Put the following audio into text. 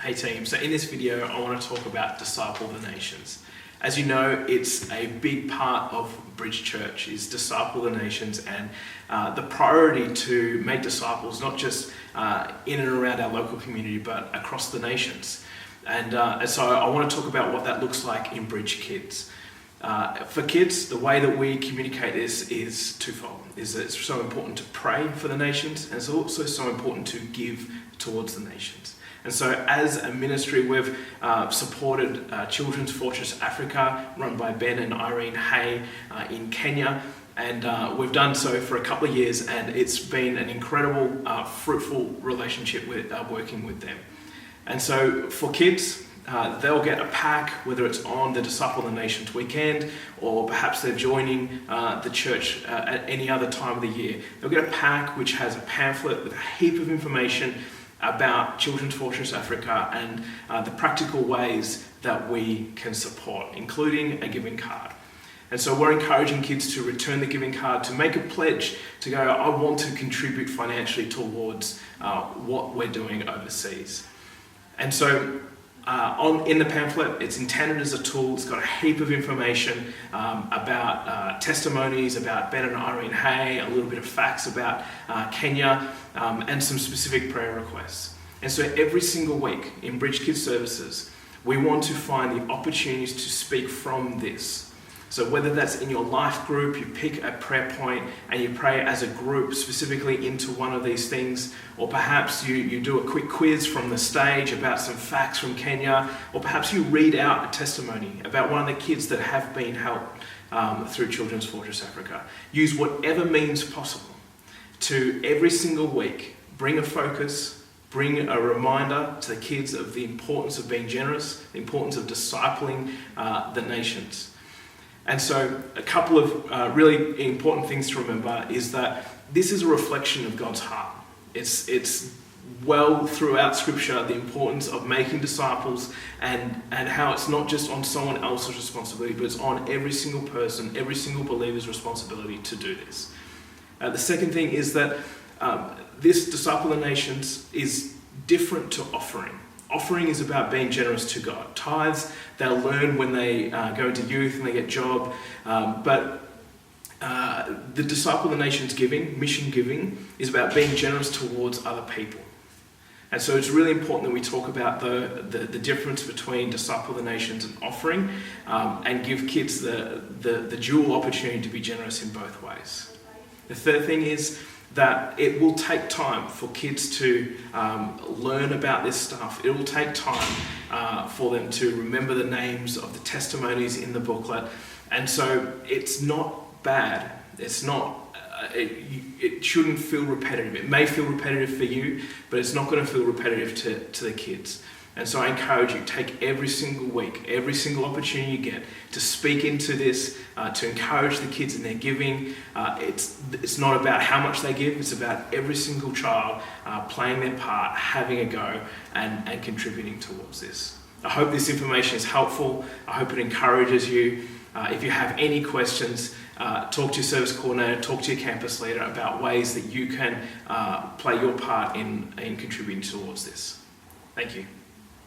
Hey team, so in this video I want to talk about Disciple the Nations. As you know, it's a big part of Bridge Church is Disciple the Nations, and the priority to make disciples not just in and around our local community but across the nations. And so I want to talk about what that looks like in Bridge Kids. For kids, the way that we communicate this is twofold. Is that it's so important to pray for the nations, and it's also so important to give towards the nations. And so as a ministry, we've supported Children's Fortress Africa, run by Ben and Irene Hay in Kenya. And we've done so for a couple of years, and it's been an incredible, fruitful relationship with working with them. And so for kids, they'll get a pack, whether it's on the Disciple the Nations weekend, or perhaps they're joining the church at any other time of the year. They'll get a pack which has a pamphlet with a heap of information about Children's Fortress Africa and the practical ways that we can support, including a giving card. And so we're encouraging kids to return the giving card, to make a pledge, to go, I want to contribute financially towards what we're doing overseas. And so in the pamphlet, it's intended as a tool. It's got a heap of information about testimonies about Ben and Irene Hay, a little bit of facts about Kenya, and some specific prayer requests. And so every single week in Bridge Kids Services, we want to find the opportunities to speak from this. So whether that's in your life group, you pick a prayer point and you pray as a group specifically into one of these things, or perhaps you do a quick quiz from the stage about some facts from Kenya, or perhaps you read out a testimony about one of the kids that have been helped through Children's Fortress Africa. Use whatever means possible to every single week bring a focus, bring a reminder to the kids of the importance of being generous, the importance of discipling the nations. And so a couple of really important things to remember is that this is a reflection of God's heart. It's well throughout Scripture the importance of making disciples and how it's not just on someone else's responsibility, but it's on every single person, every single believer's responsibility to do this. The second thing is that this Disciple the Nations is different to offering. Offering is about being generous to God. Tithes, they'll learn when they go into youth and they get a job. But the Disciple the Nations giving, mission giving, is about being generous towards other people. And so it's really important that we talk about the difference between Disciple the Nations and offering, and give kids the dual opportunity to be generous in both ways. The third thing is that it will take time for kids to learn about this stuff. It will take time for them to remember the names of the testimonies in the booklet. And so it's not bad. It's not. It shouldn't feel repetitive. It may feel repetitive for you, but it's not going to feel repetitive to the kids. And so I encourage you, take every single week, every single opportunity you get to speak into this, to encourage the kids in their giving. It's not about how much they give, it's about every single child playing their part, having a go, and contributing towards this. I hope this information is helpful. I hope it encourages you. If you have any questions, talk to your service coordinator, talk to your campus leader about ways that you can play your part in contributing towards this. Thank you.